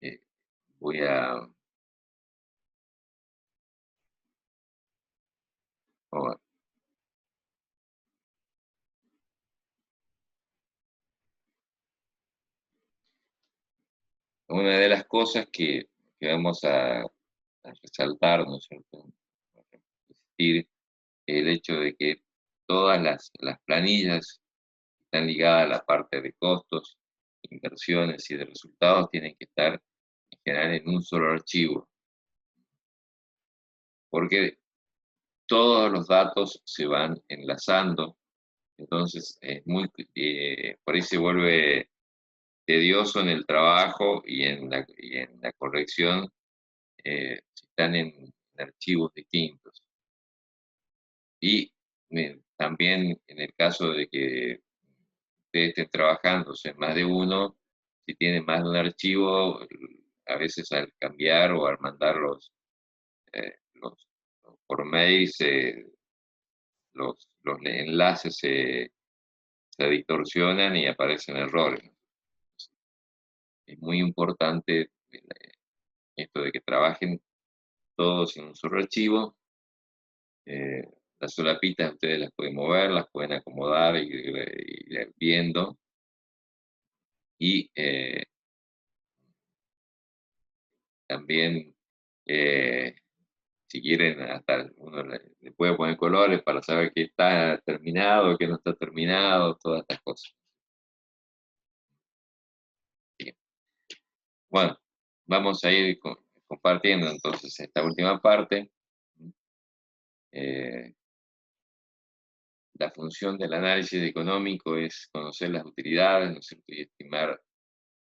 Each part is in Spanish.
Eh, voy a, o- una de las cosas que vamos a resaltar, ¿no es cierto? A insistir, el hecho de que todas las planillas que están ligadas a la parte de costos, inversiones y de resultados tienen que estar en general en un solo archivo, porque todos los datos se van enlazando, entonces es por ahí se vuelve tedioso en el trabajo y en la corrección si están en archivos distintos. Y también en el caso de que ustedes estén trabajando en más de uno, si tienen más de un archivo, a veces al cambiar o al mandarlos por mail, los enlaces se distorsionan y aparecen errores. Es muy importante esto de que trabajen todos en un solo archivo. Eh, las solapitas ustedes las pueden mover, las pueden acomodar y ir viendo. Y también, eh, si quieren, hasta uno le puede poner colores para saber qué está terminado, qué no está terminado, todas estas cosas. Bien. Bueno, vamos a ir compartiendo entonces esta última parte. Eh, la función del análisis económico es conocer las utilidades, ¿no es cierto? Y estimar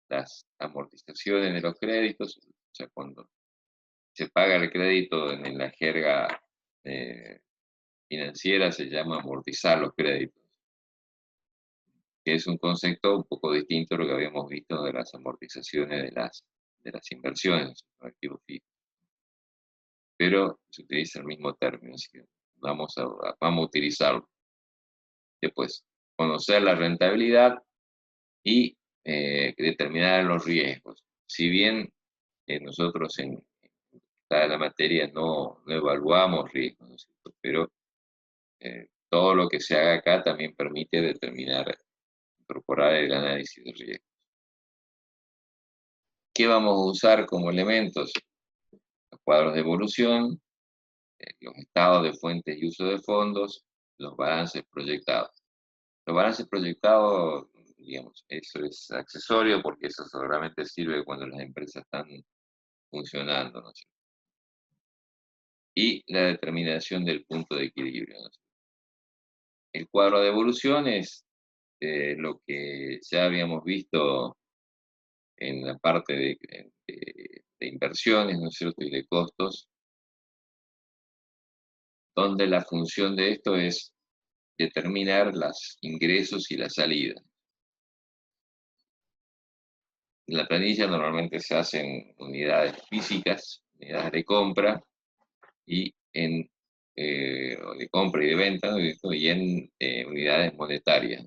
las amortizaciones de los créditos, o sea, cuando se paga el crédito en la jerga eh, financiera se llama amortizar los créditos, que es un concepto un poco distinto a lo que habíamos visto de las amortizaciones de las inversiones, los activos fijos, pero se utiliza el mismo término, así que vamos a utilizarlo. Después, conocer la rentabilidad y determinar los riesgos. Si bien nosotros en la materia no evaluamos riesgos, ¿no es cierto? Pero todo lo que se haga acá también permite determinar, incorporar el análisis de riesgo. ¿Qué vamos a usar como elementos? Los cuadros de evolución, los estados de fuentes y uso de fondos, los balances proyectados. Los balances proyectados, digamos, eso es accesorio porque eso solamente sirve cuando las empresas están funcionando, ¿no es cierto? Y la determinación del punto de equilibrio, ¿no es cierto? El cuadro de evolución es lo que ya habíamos visto en la parte de inversiones, ¿no es cierto? Y de costos, donde la función de esto es determinar los ingresos y las salidas. La planilla normalmente se hace en unidades físicas, unidades de compra y de compra y de venta, ¿no? Y en unidades monetarias.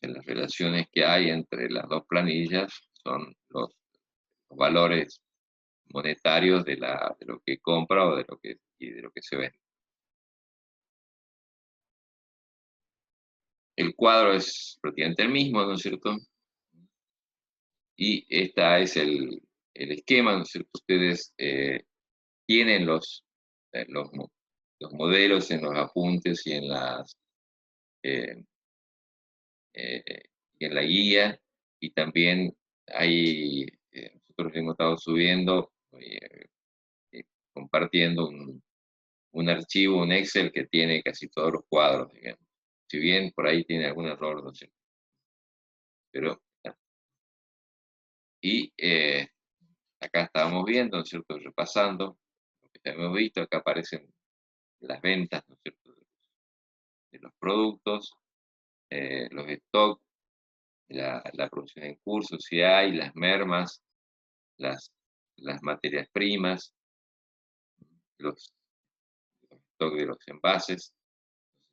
En las relaciones que hay entre las dos planillas son los valores monetarios de lo que compra o y de lo que se vende. El cuadro es prácticamente el mismo, ¿no es cierto? Y este es el esquema, ¿no es cierto? Ustedes tienen los modelos en los apuntes eh, eh, y en la guía, y también nosotros hemos estado subiendo, eh, compartiendo un archivo, un Excel que tiene casi todos los cuadros, digamos. Si bien por ahí tiene algún error, no sé, pero y acá estábamos viendo, ¿no es cierto? Repasando lo que ya hemos visto, acá aparecen las ventas, ¿no es cierto? De los productos, los stocks, la producción en curso, si hay, las mermas, las, las materias primas, los, los stocks de los envases.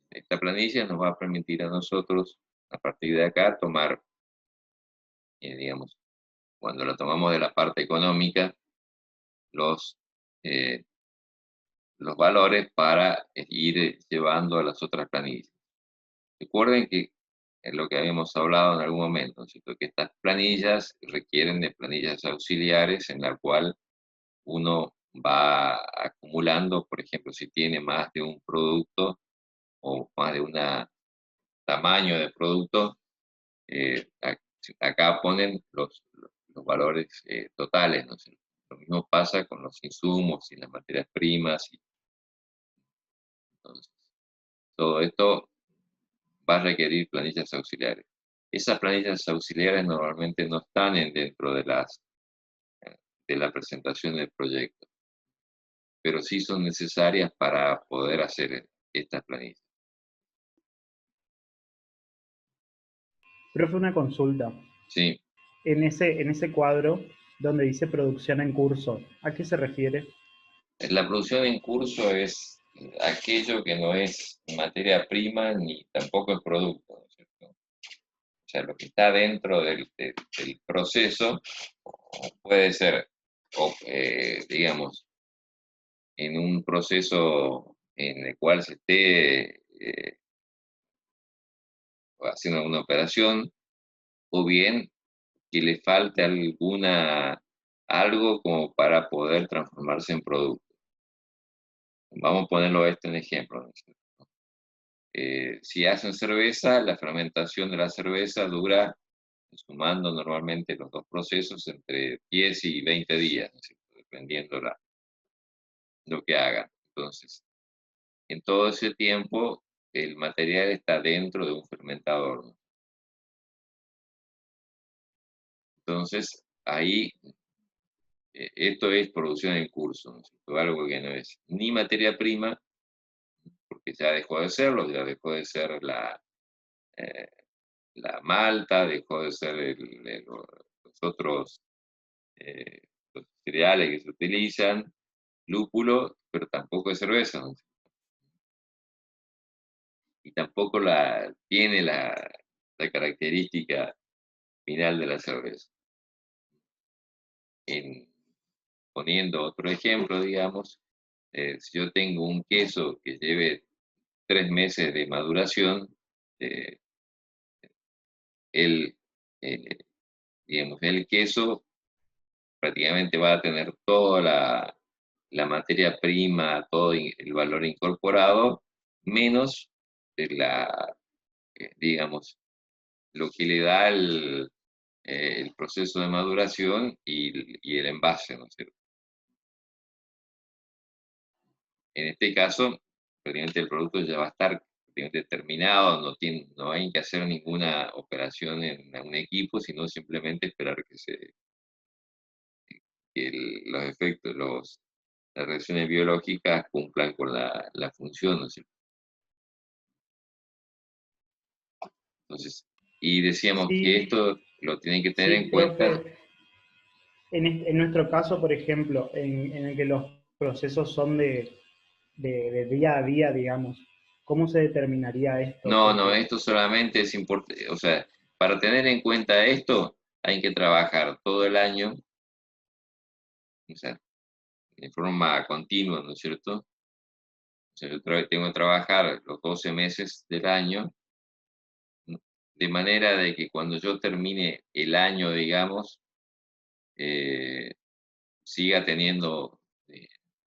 Esta planilla nos va a permitir a nosotros, a partir de acá, tomar, digamos, cuando la tomamos de la parte económica, los, eh, los valores para ir llevando a las otras planillas. Recuerden que es lo que habíamos hablado en algún momento, ¿no es cierto? Que estas planillas requieren de planillas auxiliares en la cual uno va acumulando, por ejemplo, si tiene más de un producto o más de un tamaño de producto, acá ponen los valores totales, ¿no es cierto? Lo mismo pasa con los insumos y las materias primas. Y, entonces, todo esto va a requerir planillas auxiliares. Esas planillas auxiliares normalmente no están dentro de la presentación del proyecto, pero sí son necesarias para poder hacer estas planillas. Profe, una consulta. Sí, En ese cuadro donde dice producción en curso, ¿a qué se refiere? la producción en curso es aquello que no es materia prima ni tampoco es producto, ¿no es cierto? O sea, lo que está dentro del proceso puede ser, digamos, en un proceso en el cual se esté haciendo una operación, o bien que le falte algo como para poder transformarse en producto. Vamos a ponerlo esto en ejemplo, ¿no? Si hacen cerveza, la fermentación de la cerveza dura, sumando normalmente los dos procesos, entre 10 y 20 días, ¿no es cierto? Dependiendo lo que hagan. Entonces, en todo ese tiempo, el material está dentro de un fermentador, ¿no? Entonces, ahí, esto es producción en curso, ¿no es cierto? Algo que no es ni materia prima, porque ya dejó de serlo, ya dejó de ser eh, la malta, dejó de ser los otros eh, los cereales que se utilizan, lúpulo, pero tampoco es cerveza, ¿no? Y tampoco tiene la característica final de la cerveza. En, poniendo otro ejemplo, digamos, si yo tengo un queso que lleve 3 meses de maduración, eh, el, eh, digamos, el queso prácticamente va a tener toda la materia prima, todo el valor incorporado, menos digamos, lo que le da el proceso de maduración y el envase, ¿no es cierto? En este caso, prácticamente el producto ya va a estar prácticamente terminado, no hay que hacer ninguna operación en un equipo, sino simplemente esperar que los efectos, las reacciones biológicas cumplan con la función, ¿no es cierto? Entonces, y decíamos que Sí, esto lo tienen que tener sí, en cuenta. profe. En nuestro caso, por ejemplo, en el que los procesos son de día a día, digamos, ¿cómo se determinaría esto? No, no, Porque, esto solamente es importante, o sea, para tener en cuenta esto hay que trabajar todo el año, o sea, de forma continua, ¿no es cierto? O sea, yo tengo que trabajar los 12 meses del año, ¿no? De manera de que cuando yo termine el año, digamos, eh, siga teniendo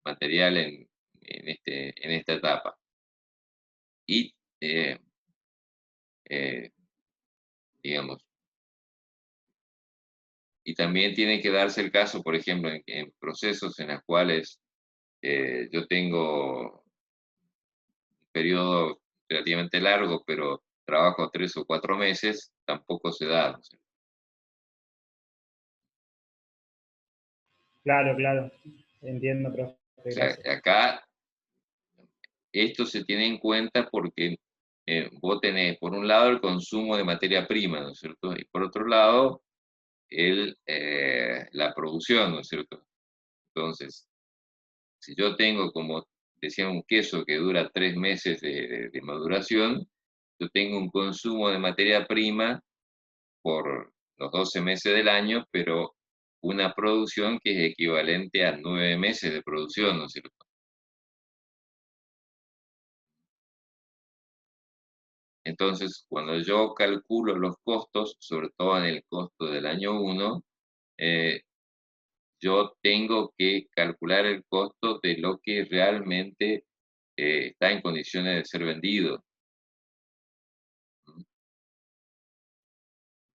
material en esta etapa. Y, eh, digamos, y también tiene que darse el caso, por ejemplo, en procesos en los cuales yo tengo un periodo relativamente largo, pero trabajo 3 o 4 meses, tampoco se da, ¿no? O claro, claro, entiendo, profe, sea, gracias. acá esto se tiene en cuenta porque vos tenés, por un lado, el consumo de materia prima, ¿no es cierto? Y por otro lado, la producción, ¿no es cierto? Entonces, si yo tengo, como decía, un queso que dura 3 meses de maduración, yo tengo un consumo de materia prima por los 12 meses del año, pero una producción que es equivalente a 9 meses de producción, ¿no es cierto? Entonces, cuando yo calculo los costos, sobre todo en el costo del año 1, yo tengo que calcular el costo de lo que realmente está en condiciones de ser vendido. ¿Mm?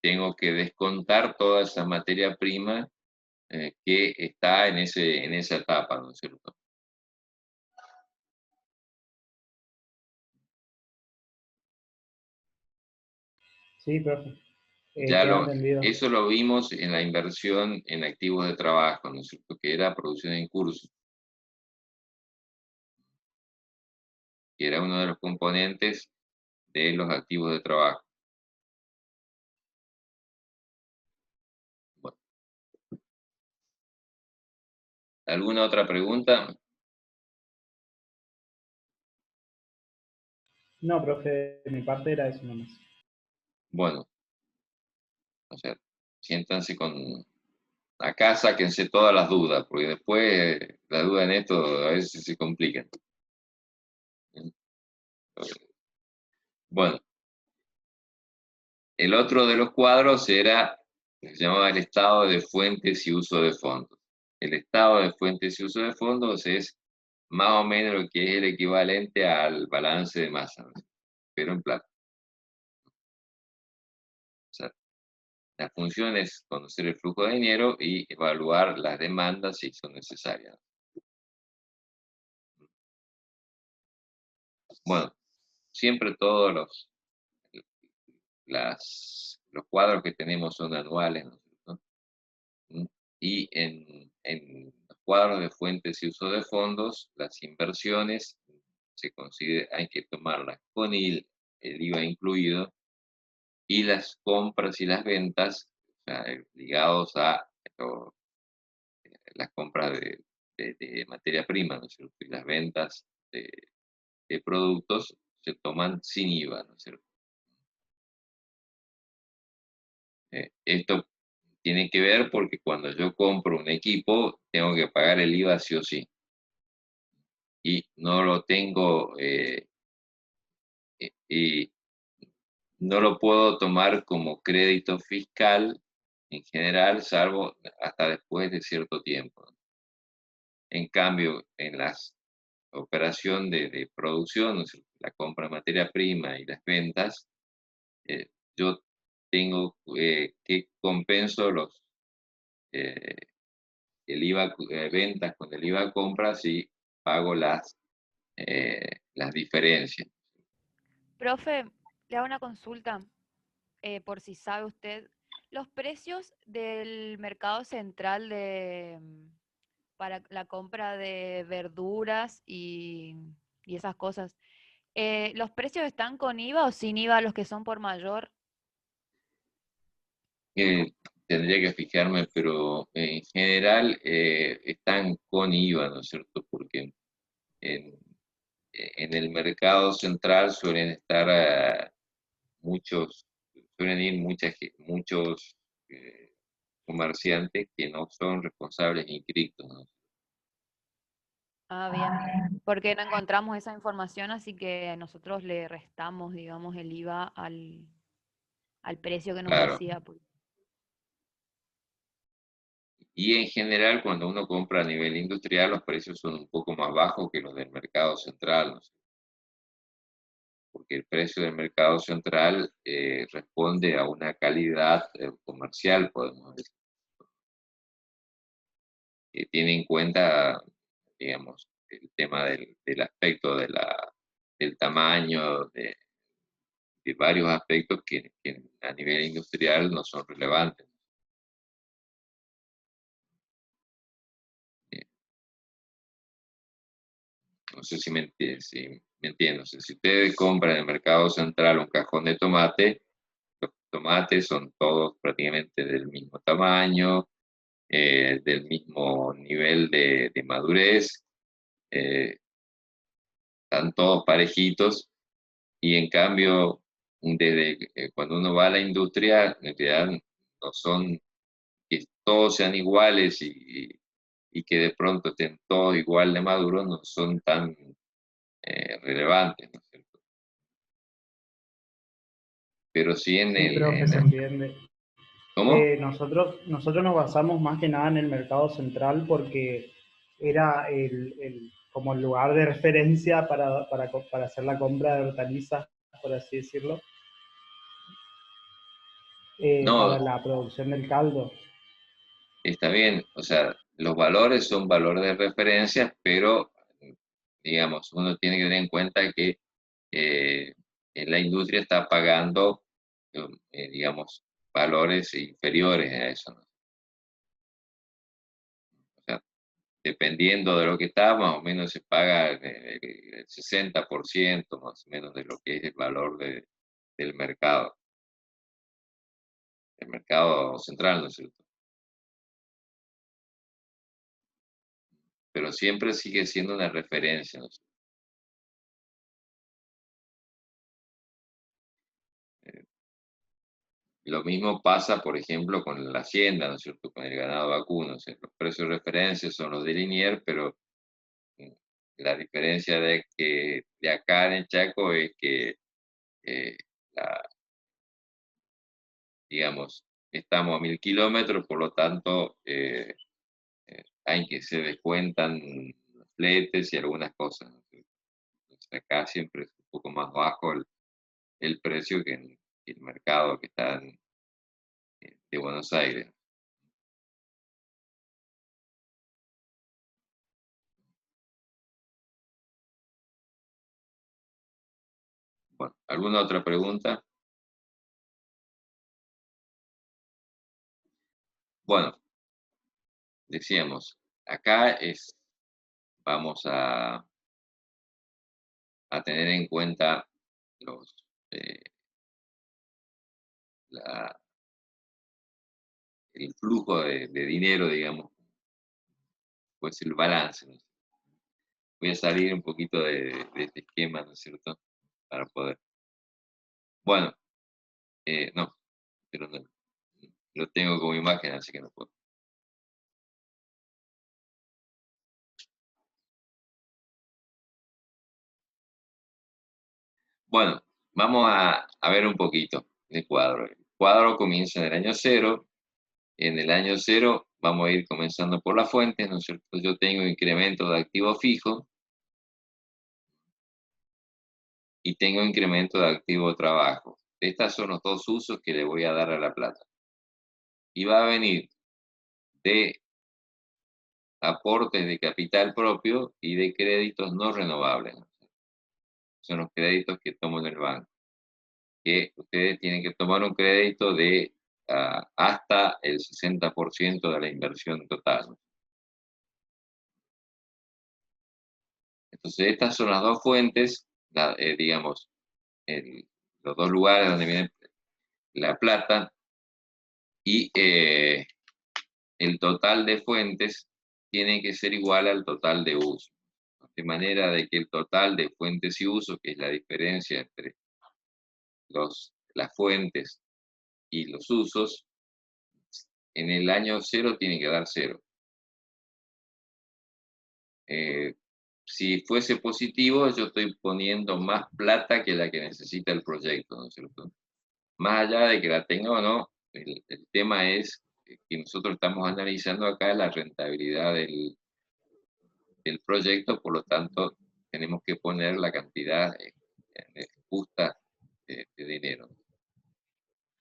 Tengo que descontar toda esa materia prima que está en esa etapa, ¿no es cierto? Sí, profe. Ya Queda entendido. eso lo vimos en la inversión en activos de trabajo, ¿no es cierto? Que era producción en curso, que era uno de los componentes de los activos de trabajo. Bueno, ¿alguna otra pregunta? No, profe, de mi parte era eso nomás. Bueno, o sea, siéntanse con acá, sáquense todas las dudas, porque después las dudas en esto a veces se complican. Bueno, el otro de los cuadros era, se llamaba el estado de fuentes y uso de fondos. El estado de fuentes y uso de fondos es más o menos lo que es el equivalente al balance de masa, ¿no? Pero en plata. O sea, la función es conocer el flujo de dinero y evaluar las demandas si son necesarias. Bueno, siempre todos los cuadros que tenemos son anuales, ¿no es cierto? ¿Mm? Y en los cuadros de fuentes y uso de fondos, las inversiones hay que tomarlas con el IVA incluido, y las compras y las ventas, o sea, ligados a lo- las compras de materia prima, ¿no es cierto? Y las ventas de productos se toman sin IVA, ¿no es cierto? Esto tiene que ver porque cuando yo compro un equipo, tengo que pagar el IVA sí o sí. Y no lo tengo, y no lo puedo tomar como crédito fiscal en general, salvo hasta después de cierto tiempo. En cambio, en las operación de producción, ¿no es cierto? La compra de materia prima y las ventas, eh, yo tengo que compenso eh, el IVA ventas con el IVA compras y pago las diferencias. Profe, le hago una consulta, por si sabe usted, los precios del mercado central para la compra de verduras y esas cosas, ¿los precios están con IVA o sin IVA los que son por mayor? Eh, Tendría que fijarme, pero en general están con IVA, ¿no es cierto? Porque en, en el mercado central muchos, suelen ir muchos comerciantes que no son responsables inscritos, ¿no? Ah, bien, porque no encontramos esa información, así que nosotros le restamos, digamos, el IVA al precio que nos Claro. decía, pues. Y en general, cuando uno compra a nivel industrial, los precios son un poco más bajos que los del mercado central, ¿no? Porque el precio del mercado central responde a una calidad comercial, podemos decir, que tiene en cuenta, digamos, el tema del aspecto del tamaño, de varios aspectos que a nivel industrial no son relevantes. Eh, No sé si me entiendo. O sea, si ustedes compran en el mercado central un cajón de tomate, los tomates son todos prácticamente del mismo tamaño, del mismo nivel de madurez, eh, están todos parejitos, y en cambio, cuando uno va a la industria, en realidad no son que todos sean iguales y que de pronto estén todos igual de maduros no son tan relevantes, ¿no es cierto? Pero sí en Sí, profe, se entiende. ¿Cómo? Nosotros nos basamos más que nada en el mercado central porque era como el lugar de referencia para hacer la compra de hortalizas, por así decirlo, No, para la producción del caldo. está bien, o sea, los valores son valores de referencia, pero, digamos, uno tiene que tener en cuenta que eh, la industria está pagando, digamos, valores inferiores a eso, ¿no? O sea, dependiendo de lo que está, más o menos se paga el 60% más o menos de lo que es el valor del mercado central, ¿no es cierto? Pero siempre sigue siendo una referencia, ¿no es cierto? Lo mismo pasa, por ejemplo, con la hacienda, ¿no es cierto? Con el ganado vacuno. O sea, los precios de referencia son los de Linier, pero mm, la diferencia de acá en Chaco es que, eh, la- digamos, estamos a 1000 kilómetros, por lo tanto, hay que se descuentan los fletes y algunas cosas, ¿no es cierto? Entonces, acá siempre es un poco más bajo el precio que en el mercado que está de Buenos Aires. Bueno, ¿alguna otra pregunta? Bueno, decíamos, acá vamos a tener en cuenta los, eh, la- el flujo de dinero, digamos, pues el balance, ¿no? Voy a salir un poquito de este esquema, ¿no es cierto? Para poder. Bueno, no, pero no, lo tengo como imagen, así que no puedo. Bueno, vamos a ver un poquito el cuadro. El cuadro comienza en el año cero. En el año cero vamos a ir comenzando por las fuentes, ¿no es cierto? Yo tengo incremento de activo fijo y tengo incremento de activo trabajo. Estos son los dos usos que le voy a dar a la plata. Y va a venir de aportes de capital propio y de créditos no renovables, ¿no? Son los créditos que tomo en el banco. Que ustedes tienen que tomar un crédito de hasta el 60% de la inversión total, ¿no? Entonces, estas son las dos fuentes, digamos, los dos lugares donde viene la plata y el total de fuentes tiene que ser igual al total de uso. De manera de que el total de fuentes y uso, que es la diferencia entre las fuentes y los usos, en el año cero tiene que dar cero. Eh, si fuese positivo, yo estoy poniendo más plata que la que necesita el proyecto, ¿no es cierto? Más allá de que la tenga o no, el tema es que nosotros estamos analizando acá la rentabilidad del proyecto, por lo tanto, tenemos que poner la cantidad justa de dinero.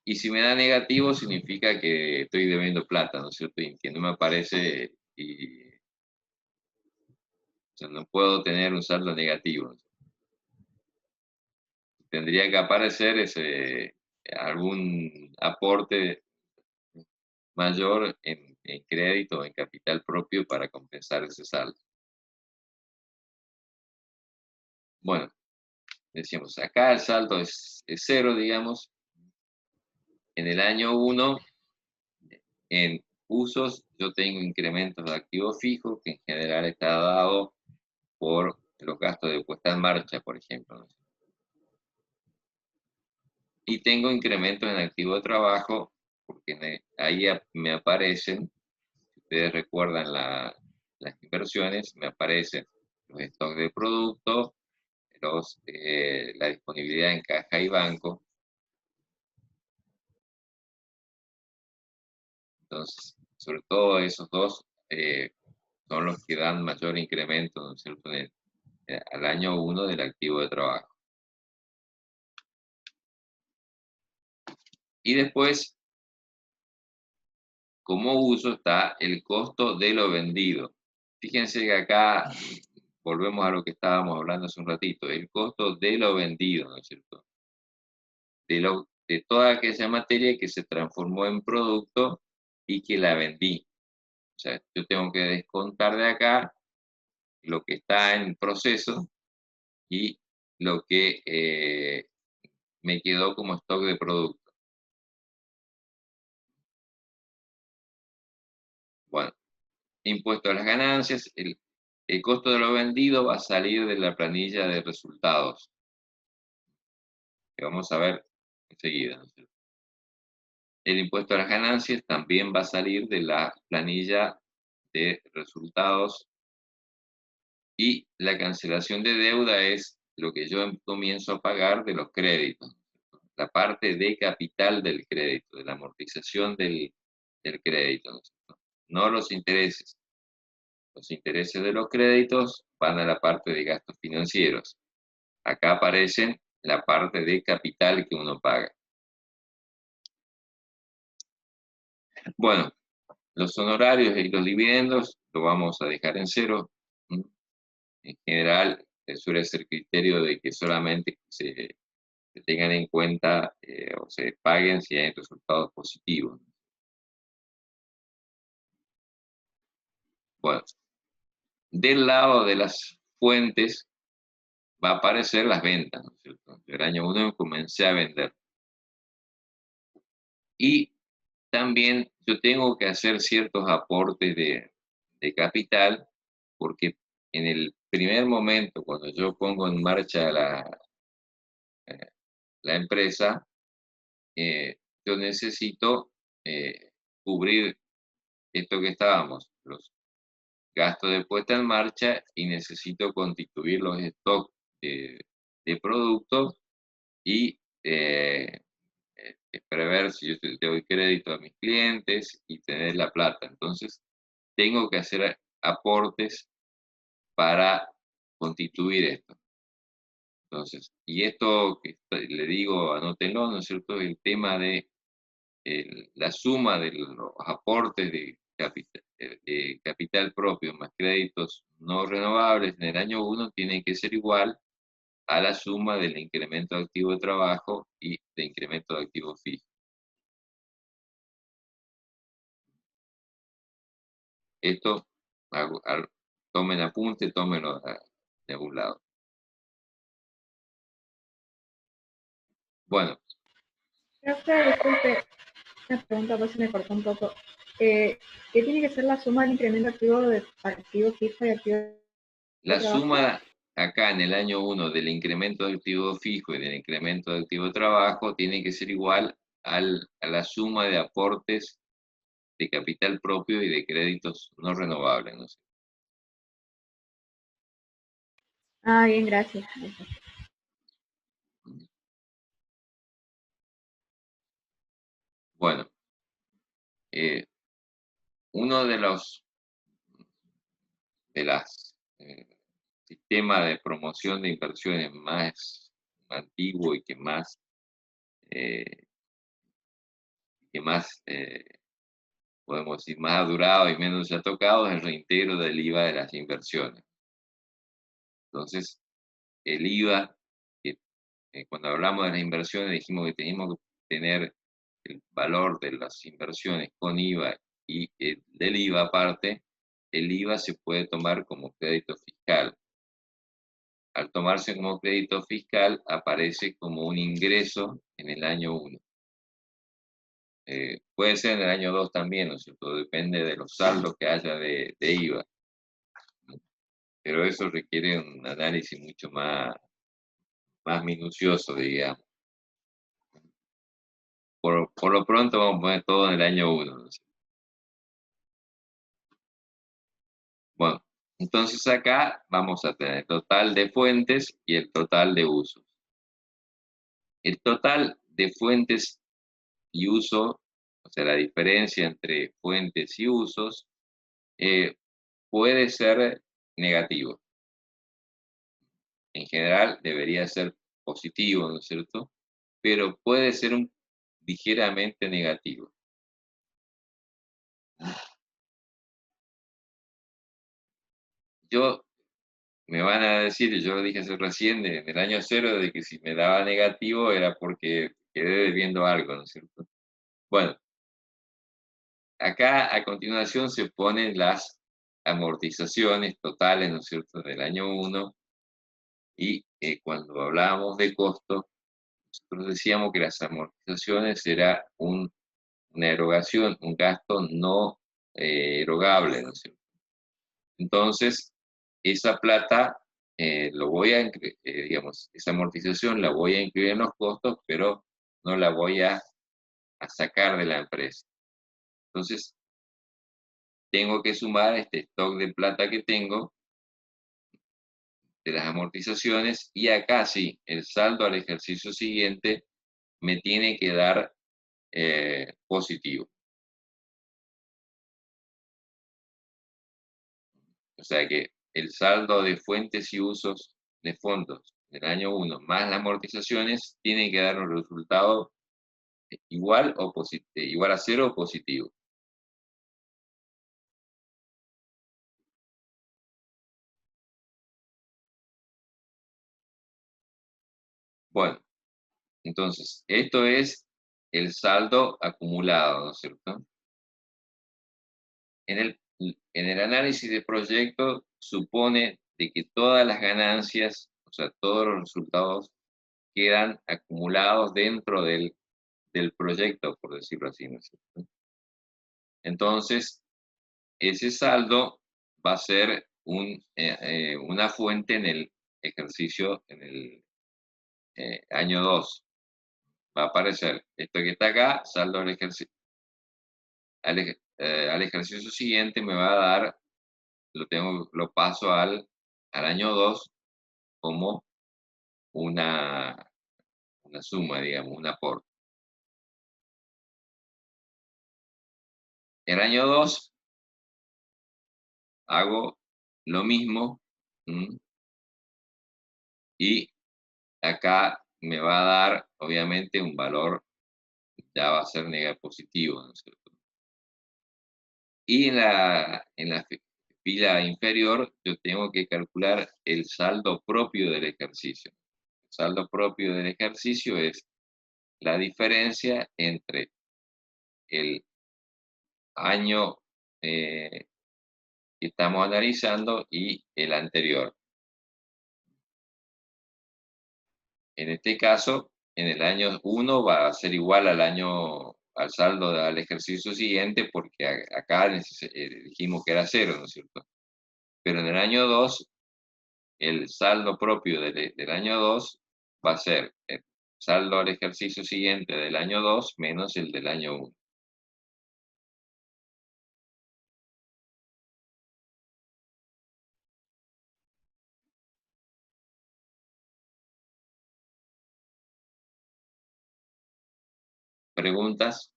Y si me da negativo, significa que estoy debiendo plata, ¿no es cierto? Y que no me aparece y o sea, no puedo tener un saldo negativo. Tendría que aparecer algún aporte mayor en crédito o en capital propio para compensar ese saldo. Bueno, decíamos, acá el saldo es cero, digamos. En el año 1, en usos, yo tengo incrementos de activo fijo, que en general está dado por los gastos de puesta en marcha, por ejemplo, ¿no? Y tengo incrementos en activo de trabajo, porque ahí me aparecen ustedes recuerdan las inversiones, me aparecen los stocks de producto, la disponibilidad en caja y banco. Entonces, sobre todo esos dos son los que dan mayor incremento, ¿no es cierto?, al año 1 del activo de trabajo. Y después, como uso, está el costo de lo vendido. Fíjense que acá volvemos a lo que estábamos hablando hace un ratito, el costo de lo vendido, ¿no es cierto? De toda aquella materia que se transformó en producto y que la vendí. O sea, yo tengo que descontar de acá lo que está en proceso y lo que me quedó como stock de producto. Bueno, impuesto a las ganancias, el costo de lo vendido va a salir de la planilla de resultados, que vamos a ver enseguida, ¿no es cierto? El impuesto a las ganancias también va a salir de la planilla de resultados y la cancelación de deuda es lo que yo comienzo a pagar de los créditos, la parte de capital del crédito, de la amortización del crédito, ¿no es cierto? No los intereses. Los intereses de los créditos van a la parte de gastos financieros. Acá aparecen la parte de capital que uno paga. Bueno, los honorarios y los dividendos lo vamos a dejar en cero. En general, suele ser criterio de que solamente se tengan en cuenta o se paguen si hay resultados positivos. Bueno, del lado de las fuentes va a aparecer las ventas, ¿no es cierto? El año 1 comencé a vender. Y también yo tengo que hacer ciertos aportes de capital, porque en el primer momento, cuando yo pongo en marcha eh, la empresa, yo necesito cubrir esto que estábamos, los gastos de puesta en marcha, y necesito constituir los stocks de productos y prever si yo te doy crédito a mis clientes y tener la plata. Entonces, tengo que hacer aportes para constituir esto. Entonces, y esto que le digo, anótenlo, ¿no es cierto? El tema de la suma de los aportes de capital propio más créditos no renovables en el año 1 tiene que ser igual a la suma del incremento de activo de trabajo y de incremento de activo fijo. Esto, tomen apunte, tómenlo de algún lado. Bueno, Profe, disculpe, una pregunta, pues se me cortó un poco. ¿Qué tiene que ser la suma del incremento activo de activo fijo y activo de la trabajo? suma acá en el año 1 del incremento de activo fijo y del incremento de activo de trabajo tiene que ser igual a la suma de aportes de capital propio y de créditos no renovables, ¿no? Ah, bien, gracias. Bueno, uno de las sistemas de promoción de inversiones más antiguo y que más podemos decir, más ha durado y menos se ha tocado es el reintegro del IVA de las inversiones. Entonces, el IVA, cuando hablamos de las inversiones dijimos que teníamos que tener el valor de las inversiones con IVA y del IVA aparte. El IVA se puede tomar como crédito fiscal. Al tomarse como crédito fiscal aparece como un ingreso en el año 1. Puede ser en el año 2 también, ¿no es cierto? Depende de los saldos que haya de IVA. Pero eso requiere un análisis mucho más minucioso, digamos. Por lo pronto vamos a poner todo en el año 1, ¿no? Entonces acá vamos a tener el total de fuentes y el total de usos. El total de fuentes y uso, o sea, la diferencia entre fuentes y usos, puede ser negativo. En general debería ser positivo, ¿no es cierto? Pero puede ser ligeramente negativo. Yo, me van a decir, y yo lo dije hace recién, en el año cero, de que si me daba negativo era porque quedé debiendo algo, ¿no es cierto? Bueno, acá a continuación se ponen las amortizaciones totales, ¿no es cierto?, del año 1, y cuando hablábamos de costo, nosotros decíamos que las amortizaciones era una erogación, un gasto no erogable, ¿no es cierto? Entonces, esa plata digamos, esa amortización la voy a incluir en los costos, pero no la voy a sacar de la empresa. Entonces, tengo que sumar este stock de plata que tengo de las amortizaciones y acá sí, el saldo al ejercicio siguiente me tiene que dar positivo. O sea que el saldo de fuentes y usos de fondos del año 1 más las amortizaciones tiene que dar un resultado igual a cero o positivo. Bueno, entonces, esto es el saldo acumulado, ¿no es cierto? En el análisis de proyecto supone de que todas las ganancias, o sea, todos los resultados quedan acumulados dentro del proyecto, por decirlo así, ¿no es cierto? Entonces, ese saldo va a ser una fuente en el ejercicio, en el año 2. Va a aparecer esto que está acá, saldo al ejercicio. Al ejercicio siguiente me va a dar, lo paso al año 2 como una, una suma, digamos, un aporte. El año 2 hago lo mismo, y acá me va a dar, obviamente, un valor, ya va a ser positivo, ¿no es cierto? Y en la fila inferior yo tengo que calcular el saldo propio del ejercicio. El saldo propio del ejercicio es la diferencia entre el año que estamos analizando y el anterior. En este caso, en el año 1 va a ser igual al saldo del ejercicio siguiente, porque acá dijimos que era cero, ¿no es cierto? Pero en el año 2, el saldo propio del año 2 va a ser el saldo al ejercicio siguiente del año 2 menos el del año 1. ¿Preguntas?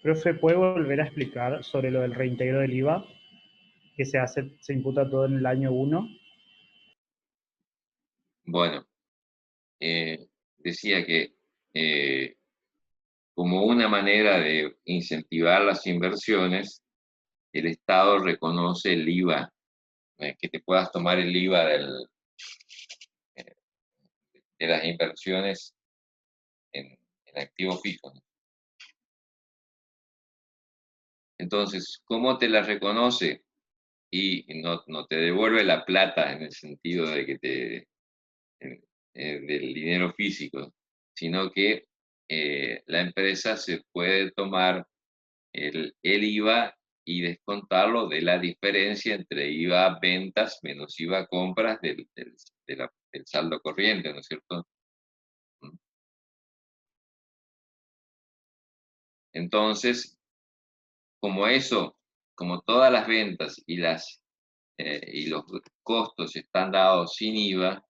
Profe, ¿puede volver a explicar sobre lo del reintegro del IVA? Que se imputa todo en el año 1. Bueno, decía que como una manera de incentivar las inversiones, el Estado reconoce el IVA, que te puedas tomar el IVA eh, de las inversiones en activos fijos. Entonces, ¿cómo te la reconoce? Y no te devuelve la plata en el sentido de que del dinero físico, sino que la empresa se puede tomar el IVA y descontarlo de la diferencia entre IVA ventas menos IVA compras del saldo corriente, ¿no es cierto? Entonces, como eso, como todas las ventas y los costos están dados sin IVA,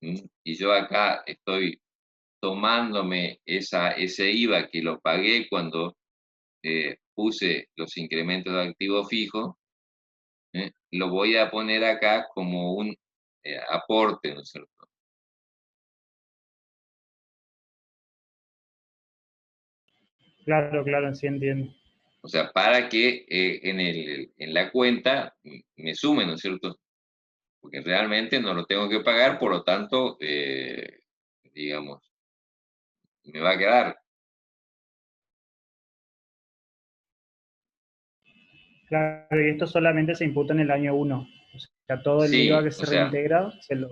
y yo acá estoy tomándome ese IVA que lo pagué cuando puse los incrementos de activo fijo, lo voy a poner acá como un aporte, ¿no es cierto? Claro, claro, sí entiendo. O sea, para que en la cuenta me sume, ¿no es cierto? Porque realmente no lo tengo que pagar, por lo tanto, digamos, me va a quedar. Claro, y esto solamente se imputa en el año 1. O sea, todo el IVA Sí, que o se sea, reintegra se lo...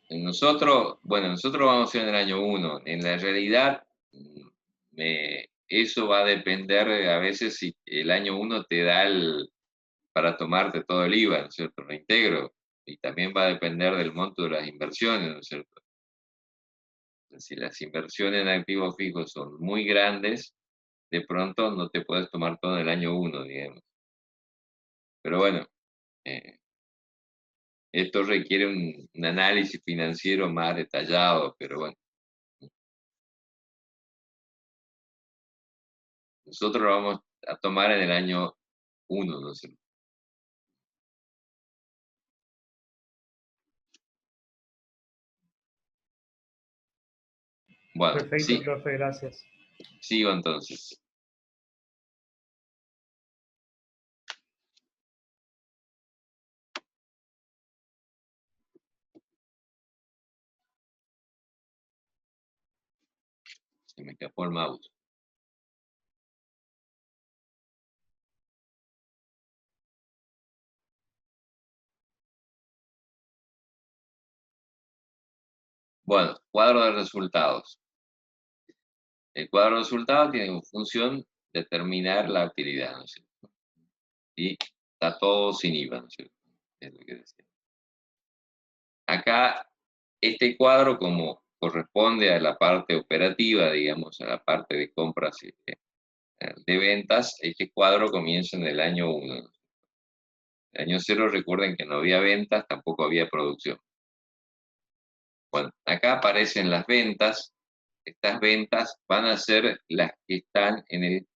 nosotros vamos a ir en el año 1. En la realidad, eso va a depender a veces si el año 1 te da para tomarte todo el IVA, ¿no es cierto? Reintegro. Y también va a depender del monto de las inversiones, ¿no es cierto? Si las inversiones en activos fijos son muy grandes, de pronto no te puedes tomar todo en el año 1, digamos. Pero bueno, eh, esto requiere un análisis financiero más detallado, pero bueno, nosotros lo vamos a tomar en el año 1, ¿no es cierto? Bueno, Perfecto, sí, profe, gracias. sigo entonces. Se me escapó el mouse. Bueno, cuadro de resultados. El cuadro de resultados tiene como función determinar la utilidad, ¿no es cierto? Y está todo sin IVA, ¿no es cierto? Es lo que decía. Acá, este cuadro, como corresponde a la parte operativa, digamos, a la parte de compras y de ventas, este cuadro comienza en el año 1. El año 0, recuerden que no había ventas, tampoco había producción. Bueno, acá aparecen las ventas. Estas ventas van a ser las que están en el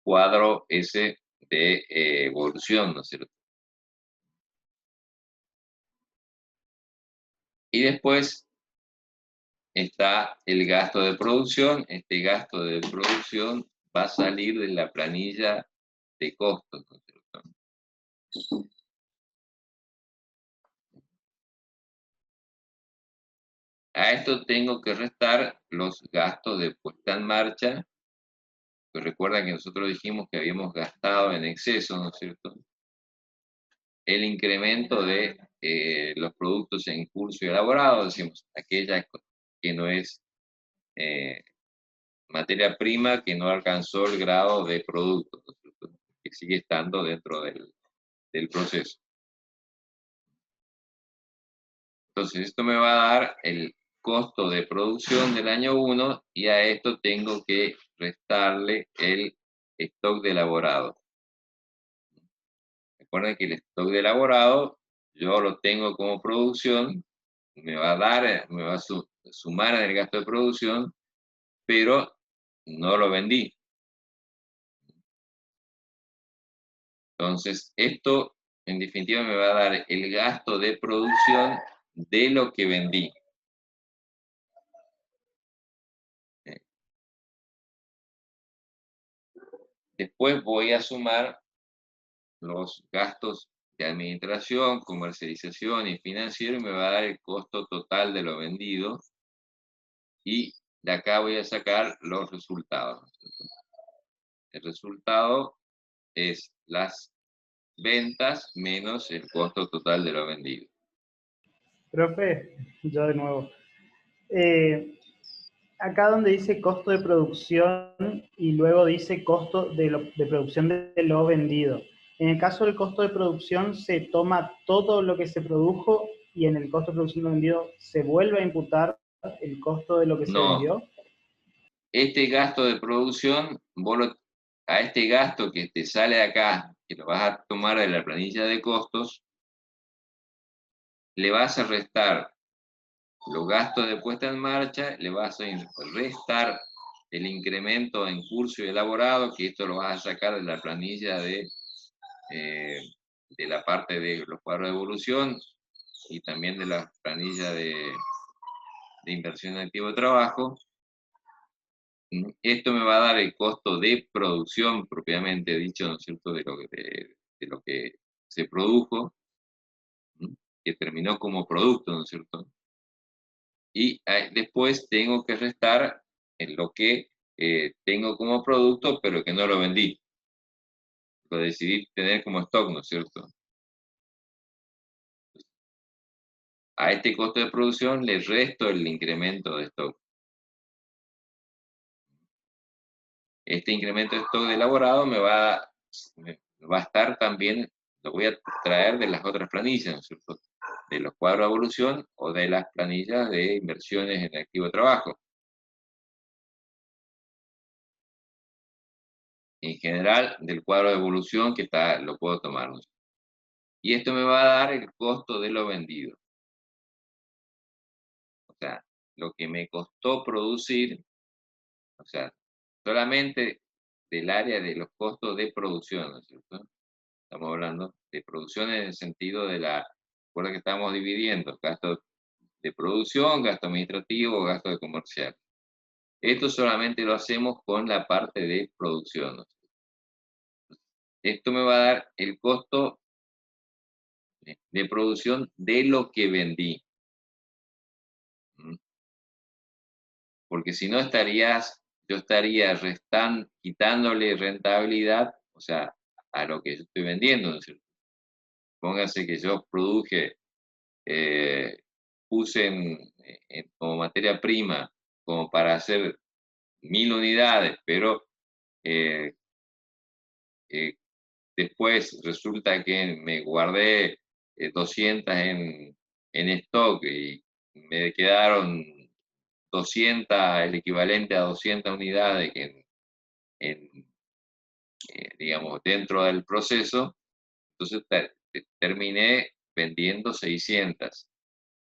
cuadro ese de evolución, ¿no es cierto? Y después está el gasto de producción. Este gasto de producción va a salir de la planilla de costos, ¿no es cierto? A esto tengo que restar los gastos de puesta en marcha, pues recuerda que nosotros dijimos que habíamos gastado en exceso, ¿no es cierto? El incremento de los productos en curso y elaborado, decimos, aquella que no es eh, materia prima, que no alcanzó el grado de producto, ¿no es cierto? Que sigue estando dentro del proceso. Entonces, esto me va a dar el costo de producción del año 1 y a esto tengo que restarle el stock de elaborado. Recuerden que el stock de elaborado yo lo tengo como producción, me va a sumar en el gasto de producción, pero no lo vendí. Entonces, esto en definitiva me va a dar el gasto de producción de lo que vendí. Después voy a sumar los gastos de administración, comercialización y financiero y me va a dar el costo total de lo vendido. Y de acá voy a sacar los resultados. El resultado es las ventas menos el costo total de lo vendido. Profe, yo de nuevo. Eh, Acá donde dice costo de producción y luego dice costo de producción de lo vendido. En el caso del costo de producción se toma todo lo que se produjo y en el costo de producción de lo vendido se vuelve a imputar el costo de lo que se No, vendió. este gasto de producción, a este gasto que te sale de acá, que lo vas a tomar de la planilla de costos, le vas a restar los gastos de puesta en marcha, le vas a restar el incremento en curso y elaborado, que esto lo vas a sacar de la planilla de la parte de los cuadros de evolución y también de la planilla de inversión en activo de trabajo. Esto me va a dar el costo de producción propiamente dicho, ¿no es cierto?, de lo que se produjo, que terminó como producto, ¿no es cierto? Y después tengo que restar en lo que tengo como producto, pero que no lo vendí. Lo decidí tener como stock, ¿no es cierto? A este costo de producción le resto el incremento de stock. Este incremento de stock de elaborado me va a estar también, lo voy a traer de las otras planillas, ¿no es cierto?, de los cuadros de evolución o de las planillas de inversiones en activo de trabajo. En general, del cuadro de evolución que lo puedo tomar, ¿no? Y esto me va a dar el costo de lo vendido. O sea, lo que me costó producir, o sea, solamente del área de los costos de producción, ¿no es cierto? Estamos hablando de producción en el sentido de recuerda que estamos dividiendo gasto de producción, gasto administrativo, gasto de comercial. Esto solamente lo hacemos con la parte de producción, ¿no? Esto me va a dar el costo de producción de lo que vendí. Porque si no yo estaría quitándole rentabilidad, o sea, a lo que yo estoy vendiendo, ¿no es cierto? Póngase que yo puse como materia prima, como para hacer 1000 unidades, pero eh, eh, después resulta que me guardé 200 en stock y me quedaron 200, el equivalente a 200 unidades digamos, dentro del proceso. Entonces terminé vendiendo 600.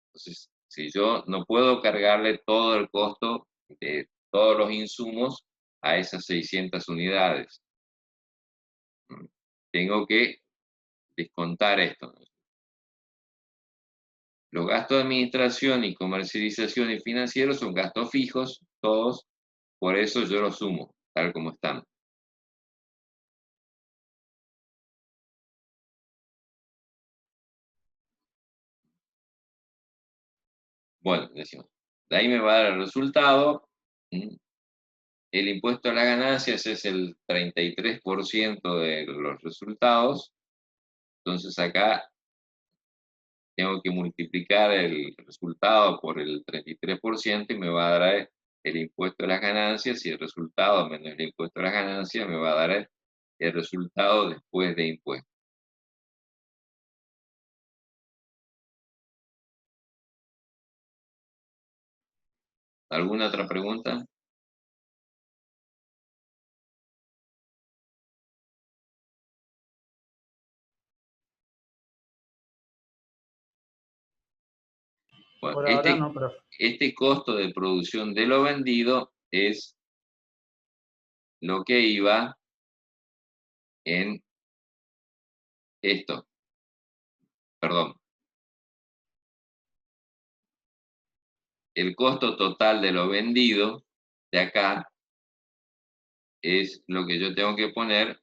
Entonces, si yo no puedo cargarle todo el costo de todos los insumos a esas 600 unidades, tengo que descontar esto. Los gastos de administración y comercialización y financieros son gastos fijos, todos, por eso yo los sumo, tal como están. Bueno, decimos, de ahí me va a dar el resultado. El impuesto a las ganancias es el 33% de los resultados. Entonces acá tengo que multiplicar el resultado por el 33% y me va a dar el impuesto a las ganancias, y el resultado menos el impuesto a las ganancias me va a dar el resultado después de impuestos. ¿Alguna otra pregunta? Bueno, Por ahora no, profe. este costo de producción de lo vendido es lo que iba en esto. Perdón. El costo total de lo vendido de acá es lo que yo tengo que poner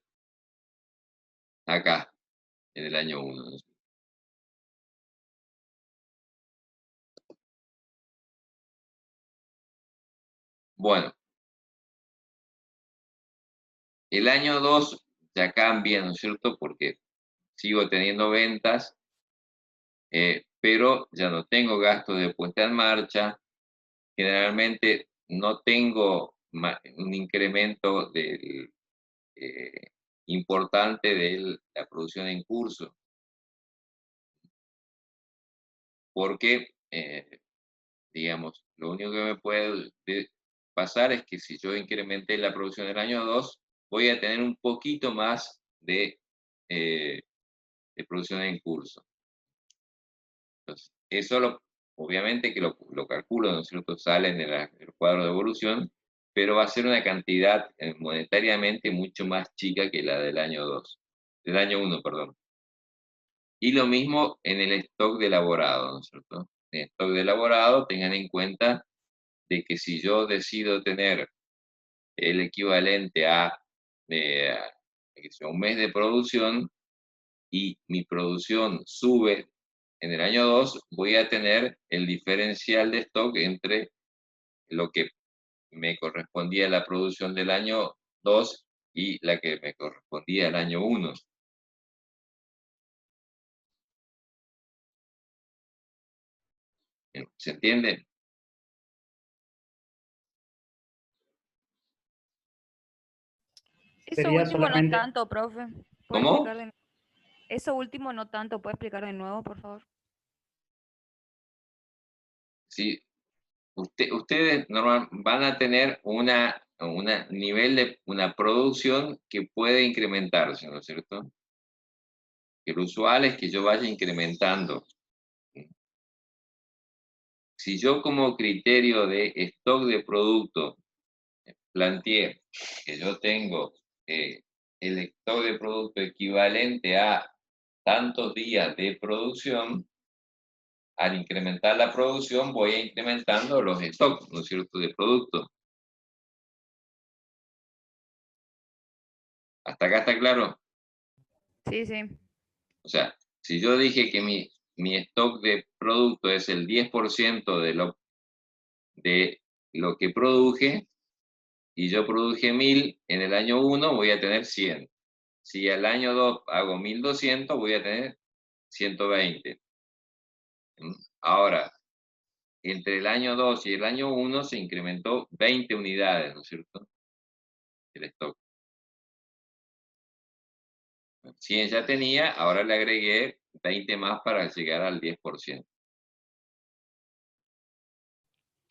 acá, en el año 1. Bueno, el año 2 ya cambia, ¿no es cierto? Porque sigo teniendo ventas, pero ya no tengo gastos de puesta en marcha. Generalmente no tengo un incremento importante de la producción en curso, porque, digamos, lo único que me puede pasar es que si yo incrementé la producción del año 2, voy a tener un poquito más de producción en curso. Entonces, eso obviamente que lo calculo, ¿no es cierto? Sale en el cuadro de evolución, pero va a ser una cantidad monetariamente mucho más chica que la del año 2, del año 1, perdón. Y lo mismo en el stock de elaborado, ¿no es cierto? En el stock de elaborado tengan en cuenta de que si yo decido tener el equivalente a qué sé yo, un mes de producción y mi producción sube en el año 2, voy a tener el diferencial de stock entre lo que me correspondía a la producción del año 2 y la que me correspondía al año 1. ¿Se entiende? Eso Sería último no solamente, tanto, profe. ¿Puede ¿Cómo? explicar de Eso último no tanto, ¿puede explicar de nuevo, por favor? Si ustedes van a tener una nivel de una producción que puede incrementarse, ¿no es cierto? Que lo usual es que yo vaya incrementando. Si yo como criterio de stock de producto planteé que yo tengo el stock de producto equivalente a tantos días de producción, al incrementar la producción voy incrementando los stocks, ¿no es cierto?, de producto. ¿Hasta acá está claro? Sí, sí. O sea, si yo dije que mi stock de producto es el 10% de lo que produje, y yo produje 1000, en el año 1 voy a tener 100. Si al año 2 hago 1200, voy a tener 120. Ahora, entre el año 2 y el año 1 se incrementó 20 unidades, ¿no es cierto? El stock. 100 ya tenía, ahora le agregué 20 más para llegar al 10%.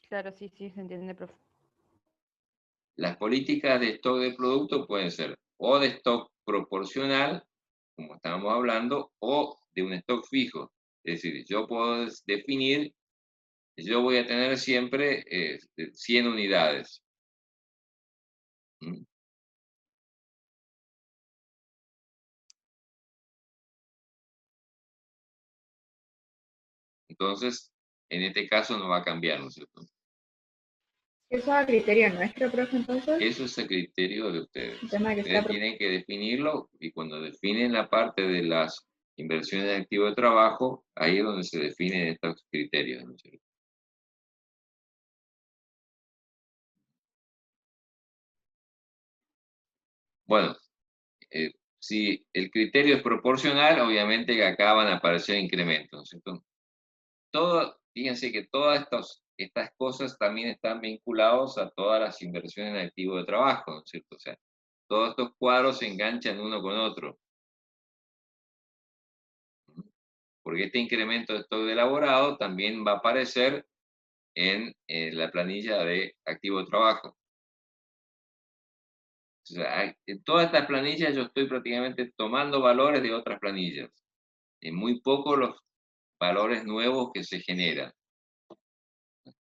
Claro, sí, sí, se entiende, profe. Las políticas de stock de producto pueden ser o de stock proporcional, como estábamos hablando, o de un stock fijo. Es decir, yo puedo definir, yo voy a tener siempre 100 unidades. ¿Mm? Entonces, en este caso no va a cambiar, ¿no es cierto? Eso a criterio nuestro, profe, entonces, Eso es a criterio de ustedes. el tema de que Ustedes sea tienen que definirlo y cuando definen la parte de las inversiones de activo de trabajo, ahí es donde se definen estos criterios, ¿no es cierto? Bueno, si el criterio es proporcional, obviamente que acá van a aparecer incrementos, ¿no es cierto? Fíjense que todas estas cosas también están vinculados a todas las inversiones en activo de trabajo, ¿no es cierto? O sea, todos estos cuadros se enganchan uno con otro. Porque este incremento de stock de elaborado también va a aparecer en la planilla de activo de trabajo. O sea, en todas estas planillas yo estoy prácticamente tomando valores de otras planillas. En muy poco los valores nuevos que se generan.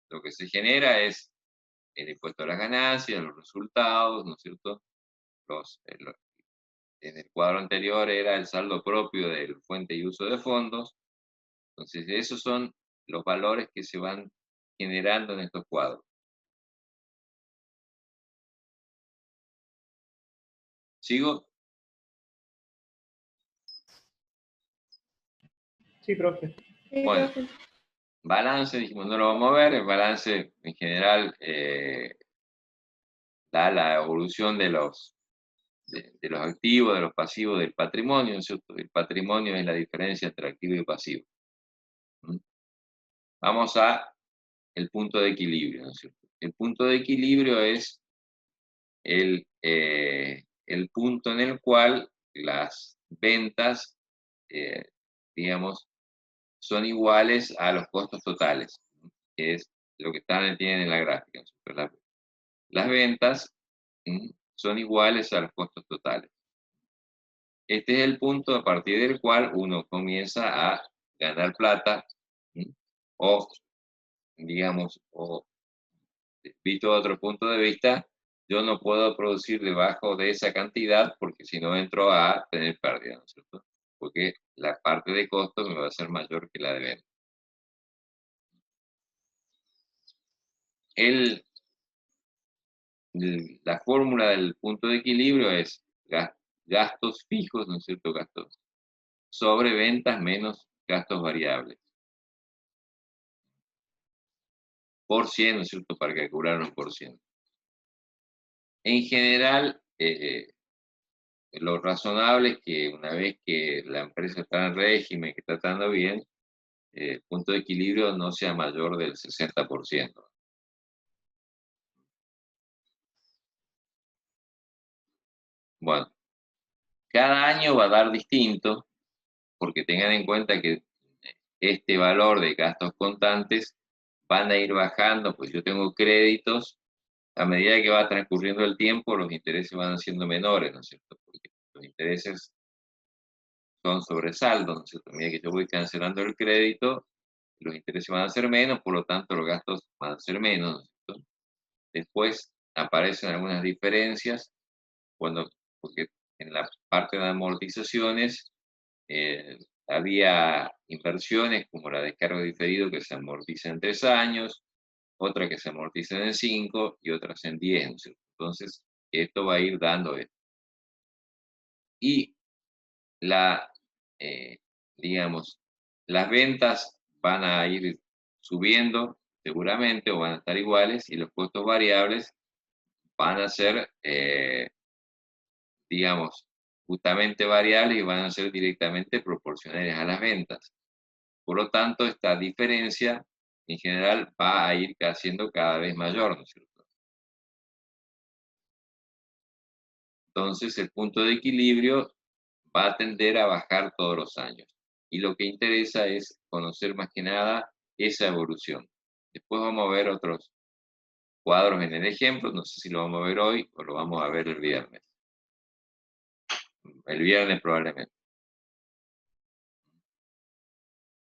Lo que se genera es el impuesto a las ganancias, los resultados, ¿no es cierto? En el cuadro anterior era el saldo propio del fuente y uso de fondos. Entonces, esos son los valores que se van generando en estos cuadros. ¿Sigo? sí, profe. Sí, Bueno, profe. balance, dijimos, no lo vamos a ver. El balance en general da la evolución de los activos, de los pasivos, del patrimonio, ¿no es cierto? El patrimonio es la diferencia entre activo y pasivo. ¿Mm? Vamos a el punto de equilibrio, ¿no es cierto? El punto de equilibrio es el punto en el cual las ventas, digamos, son iguales a los costos totales, ¿no? Que es lo que tienen en la gráfica, ¿no? las ventas son iguales a los costos totales. Este es el punto a partir del cual uno comienza a ganar plata, o, digamos, o visto otro punto de vista, yo no puedo producir debajo de esa cantidad porque si no entro a tener pérdida, ¿no es cierto? Porque la parte de costo me va a ser mayor que la de venta. La fórmula del punto de equilibrio es gastos fijos, ¿no es cierto? Gastos sobre ventas menos gastos variables. Por 100, ¿no es cierto? Para calcular un por ciento. En general, lo razonable es que una vez que la empresa está en régimen, que está tratando bien, el punto de equilibrio no sea mayor del 60%. Bueno, cada año va a dar distinto, porque tengan en cuenta que este valor de gastos contantes van a ir bajando, pues yo tengo créditos, a medida que va transcurriendo el tiempo, los intereses van siendo menores, ¿no es cierto? Porque los intereses son sobresaldos, ¿no es cierto? A medida que yo voy cancelando el crédito, los intereses van a ser menos, por lo tanto los gastos van a ser menos, ¿no es cierto? Después aparecen algunas diferencias, porque en la parte de amortizaciones había inversiones como la de cargo diferido que se amortiza en 3 años, otra que se amortiza en 5 y otras en 10, ¿no es cierto? Entonces, esto va a ir dando esto. Y eh, digamos, las ventas van a ir subiendo seguramente o van a estar iguales y los costos variables van a ser, digamos, justamente variables y van a ser directamente proporcionales a las ventas. Por lo tanto, esta diferencia en general va a ir siendo cada vez mayor, ¿no es cierto? Entonces, el punto de equilibrio va a tender a bajar todos los años. Y lo que interesa es conocer más que nada esa evolución. Después vamos a ver otros cuadros en el ejemplo, no sé si lo vamos a ver hoy o lo vamos a ver el viernes. El viernes probablemente.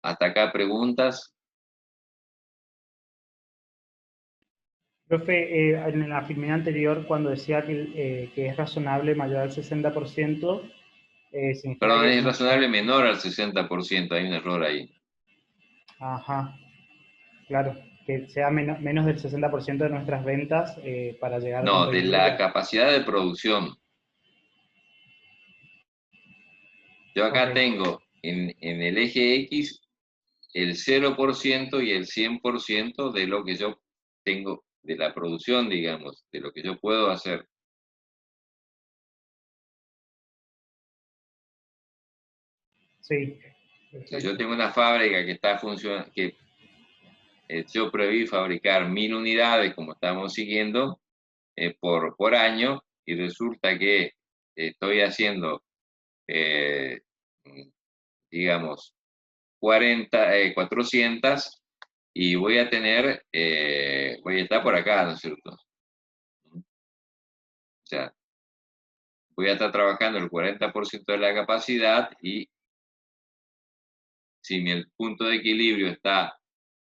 Hasta acá preguntas. Profe, en la filmina anterior, cuando decía que es razonable mayor al 60%, significa Perdón, que... es razonable menor al 60%, hay un error ahí. Ajá, claro, que sea menos del 60% de nuestras ventas para llegar al No, punto de de la equilibrio. capacidad de producción. Yo acá Ok, tengo en el eje X el 0% y el 100% de lo que yo tengo, de la producción, digamos, de lo que yo puedo hacer. sí, O sea, yo perfecto. tengo una fábrica que está funcionando, que yo preví fabricar 1000 unidades, como estamos siguiendo, por año, y resulta que estoy haciendo, eh, digamos, 400, y voy a tener, voy a estar por acá, ¿no es cierto? O sea, voy a estar trabajando el 40% de la capacidad y si mi punto de equilibrio está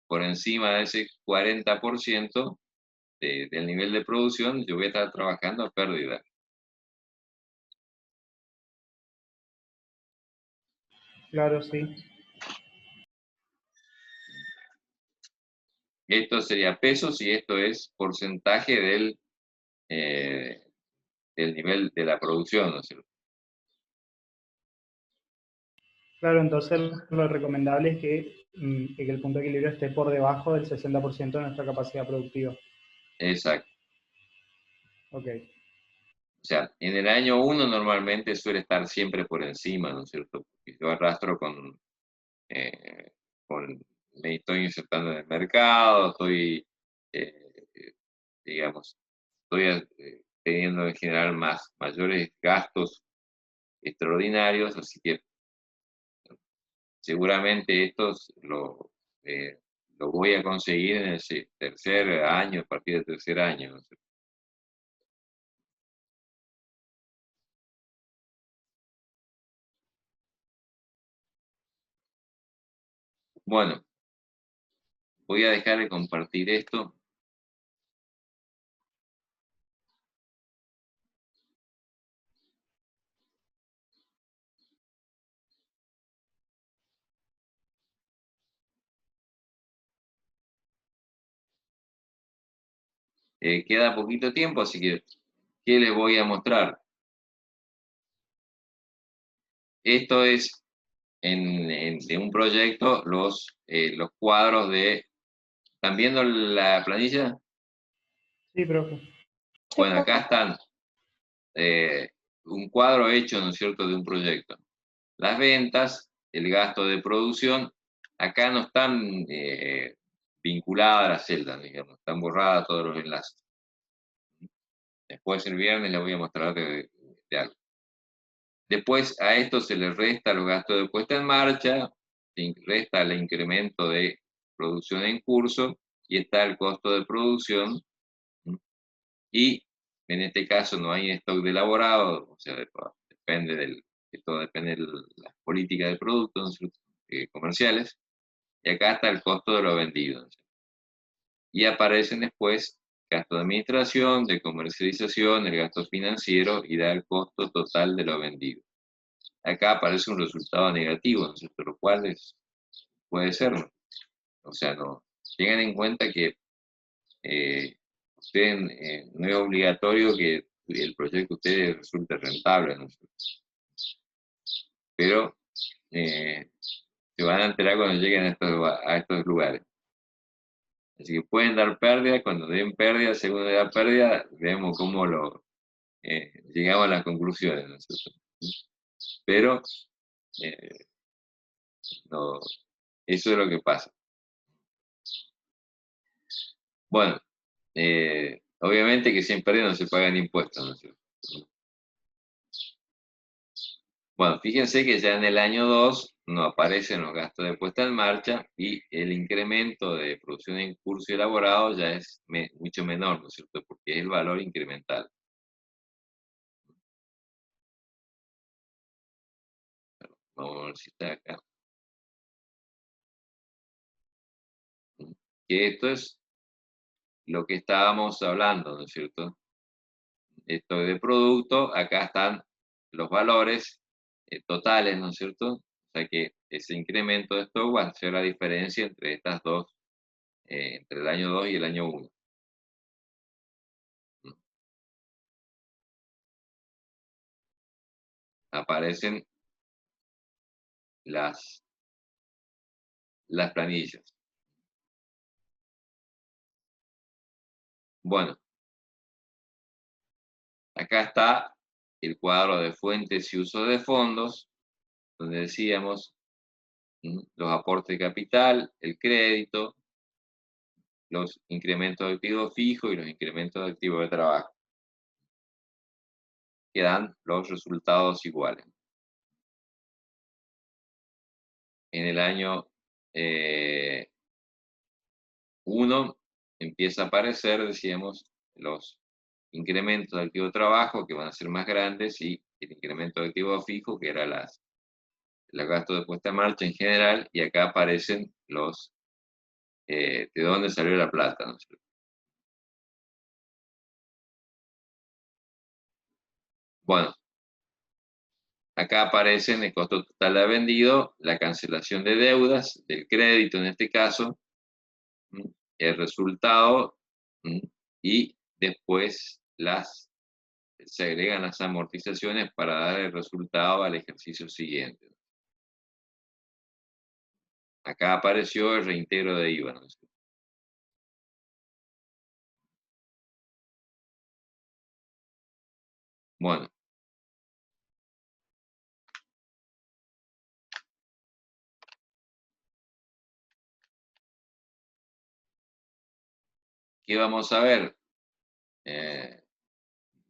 por encima de ese 40% del nivel de producción, yo voy a estar trabajando a pérdida. Claro, sí. Esto sería pesos y esto es porcentaje eh, del nivel de la producción, ¿no es cierto? Claro, entonces lo recomendable es que el punto de equilibrio esté por debajo del 60% de nuestra capacidad productiva. Exacto. Ok, O sea, en el año 1 normalmente suele estar siempre por encima, ¿no es cierto? Porque yo arrastro eh, me estoy insertando en el mercado, eh, digamos, estoy teniendo en general mayores gastos extraordinarios, así que seguramente estos lo voy a conseguir en el tercer año, a partir del tercer año, ¿no es cierto? Bueno, voy a dejar de compartir esto. Queda poquito tiempo, así que, ¿qué les voy a mostrar? Esto es de un proyecto, los cuadros de... ¿Están viendo la planilla? Sí, profe. Bueno, acá están un cuadro hecho, ¿no es cierto?, de un proyecto. Las ventas, el gasto de producción, acá no están vinculadas a las celdas, digamos, están borradas todos los enlaces. Después el viernes les voy a mostrar de algo. Después a esto se le resta los gastos de puesta en marcha, se resta el incremento de producción en curso y está el costo de producción. Y en este caso no hay stock de elaborado, o sea, depende todo depende de las políticas de productos comerciales. Y acá está el costo de lo vendido. Y aparecen después gasto de administración, de comercialización, el gasto financiero y da el costo total de lo vendido. Acá aparece un resultado negativo, ¿no es cierto? Lo cual puede ser, ¿no? O sea, no, tengan en cuenta que no es obligatorio que el proyecto de ustedes resulte rentable, ¿no? Pero se van a enterar cuando lleguen a estos lugares. Así que pueden dar pérdida, cuando den pérdida, según da pérdida, vemos cómo llegamos a las conclusiones, ¿no es cierto? Pero no, eso es lo que pasa. Bueno, obviamente que si en pérdida no se pagan impuestos, ¿no es cierto? Bueno, fíjense que ya en el año 2 no aparecen los gastos de puesta en marcha y el incremento de producción en curso y elaborado ya es mucho menor, ¿no es cierto? Porque es el valor incremental. Vamos a ver si está acá. Que esto es lo que estábamos hablando, ¿no es cierto? Esto de producto, acá están los valores totales, ¿no es cierto? O sea que ese incremento de stock va a ser la diferencia entre estas dos, entre el año 2 y el año 1. Aparecen las planillas. Bueno, acá está el cuadro de fuentes y uso de fondos, donde decíamos los aportes de capital, el crédito, los incrementos de activo fijo y los incrementos de activo de trabajo. Quedan los resultados iguales. En el año 1 empieza a aparecer, decíamos, los incrementos de activo de trabajo que van a ser más grandes y el incremento de activo fijo, que era los gastos de puesta en marcha en general, y acá aparecen los de dónde salió la plata, ¿no es cierto? Bueno, acá aparecen el costo total de vendido, la cancelación de deudas, del crédito en este caso, el resultado, y después se agregan las amortizaciones para dar el resultado al ejercicio siguiente. Acá apareció el reintegro de IVA, ¿no es cierto? Bueno. ¿Qué vamos a ver?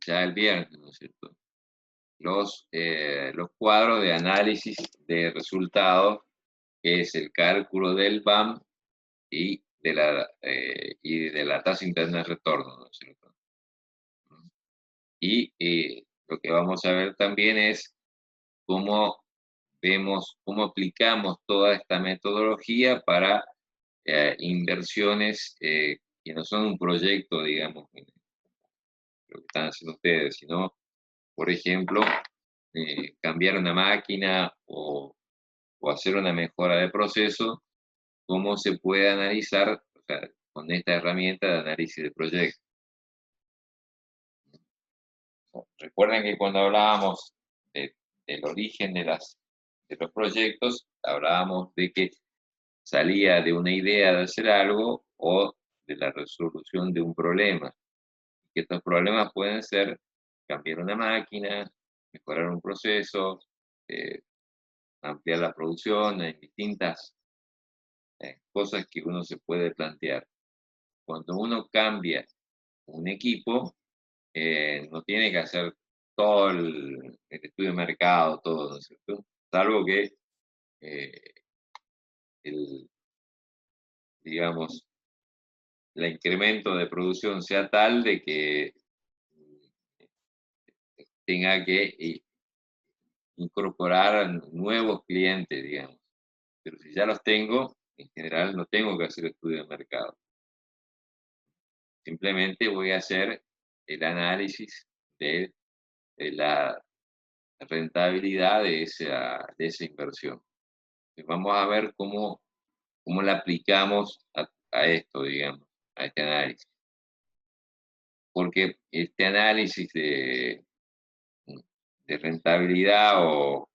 Ya el viernes, ¿no es cierto? Los cuadros de análisis de resultados, que es el cálculo del BAM y de la tasa interna de retorno, ¿no es cierto? Y lo que vamos a ver también es cómo vemos cómo aplicamos toda esta metodología para inversiones que no son un proyecto, digamos, lo que están haciendo ustedes, sino, por ejemplo, cambiar una máquina o hacer una mejora de proceso, cómo se puede analizar, o sea, con esta herramienta de análisis de proyectos. Recuerden que cuando hablábamos del origen de los proyectos, hablábamos de que salía de una idea de hacer algo o de la resolución de un problema. Que estos problemas pueden ser cambiar una máquina, mejorar un proceso, eh, ampliar la producción, en distintas cosas que uno se puede plantear. Cuando uno cambia un equipo, no tiene que hacer todo el estudio de mercado, todo, ¿no es cierto? Salvo que eh, el, digamos, el incremento de producción sea tal de que tenga que incorporar nuevos clientes, digamos. Pero si ya los tengo, en general no tengo que hacer estudio de mercado. Simplemente voy a hacer el análisis de la rentabilidad de esa inversión. Entonces vamos a ver cómo la aplicamos a esto, digamos, a este análisis. Porque este análisis de rentabilidad o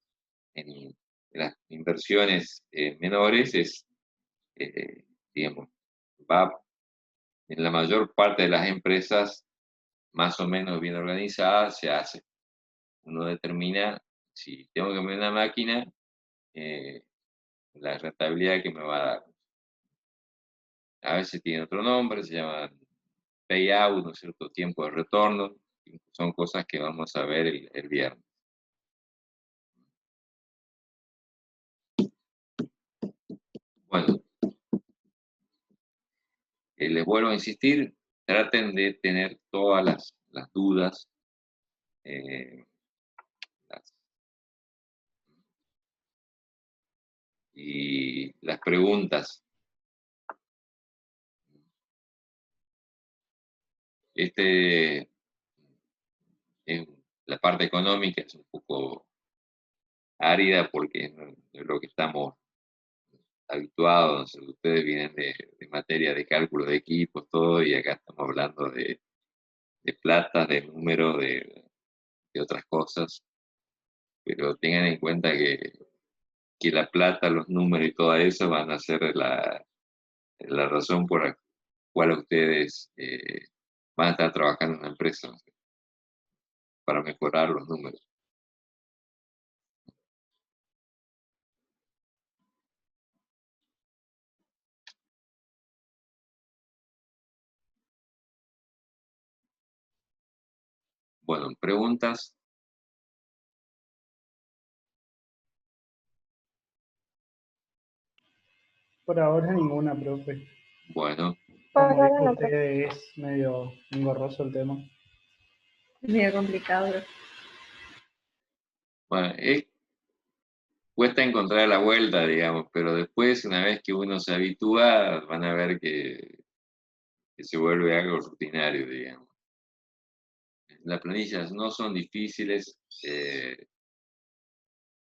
en las inversiones menores digamos, va en la mayor parte de las empresas más o menos bien organizadas, se hace. Uno determina si tengo que cambiar una máquina, eh, la rentabilidad que me va a dar. A veces tiene otro nombre, se llama payout, ¿no es cierto? Tiempo de retorno. Son cosas que vamos a ver el viernes. Bueno, les vuelvo a insistir, traten de tener todas las dudas, eh, las- y las preguntas. Este, la parte económica es un poco árida porque no es lo que estamos habituados. Ustedes vienen de materia de cálculo de equipos, todo, y acá estamos hablando de plata, de números, de otras cosas. Pero tengan en cuenta que la plata, los números y todo eso van a ser la razón por la cual ustedes van a estar trabajando en una empresa, ¿no? Para mejorar los números. Bueno, preguntas. Por ahora ninguna, profe. Bueno, Por Como ahora dijo no, usted, es medio engorroso el tema. es medio complicado, pero bueno, cuesta encontrar la vuelta, digamos, pero después, una vez que uno se habitúa, van a ver que se vuelve algo rutinario, digamos. Las planillas no son difíciles,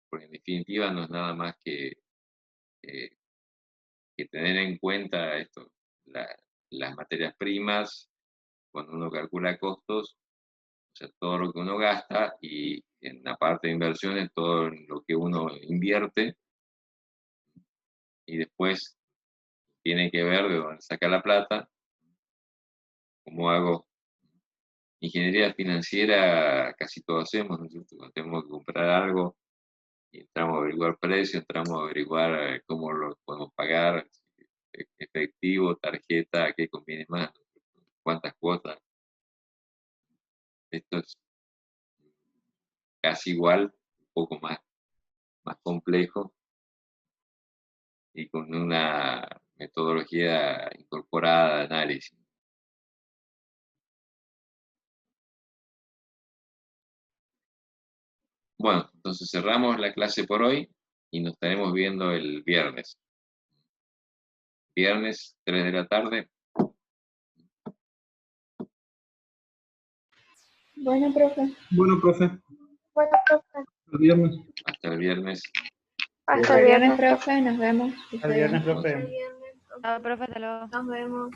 porque en definitiva no es nada más eh, que tener en cuenta esto, las materias primas, cuando uno calcula costos, o sea, todo lo que uno gasta y en la parte de inversiones, todo lo que uno invierte y después tiene que ver de dónde saca la plata, cómo hago. Ingeniería financiera casi todo hacemos, ¿no es cierto? Cuando tenemos que comprar algo y entramos a averiguar precios, entramos a averiguar cómo lo podemos pagar, efectivo, tarjeta, qué conviene más, cuántas cuotas. Esto es casi igual, un poco más complejo y con una metodología incorporada de análisis. Bueno, entonces cerramos la clase por hoy. y nos estaremos viendo el viernes. Viernes, 3 de la tarde. Bueno, profe. Bueno, profe, Bueno, profe, el viernes. Hasta el viernes. hasta El el viernes, viernes. profe, nos vemos. El viernes, Hasta el profe. viernes, profe. Chao, profe, hasta luego. Nos vemos.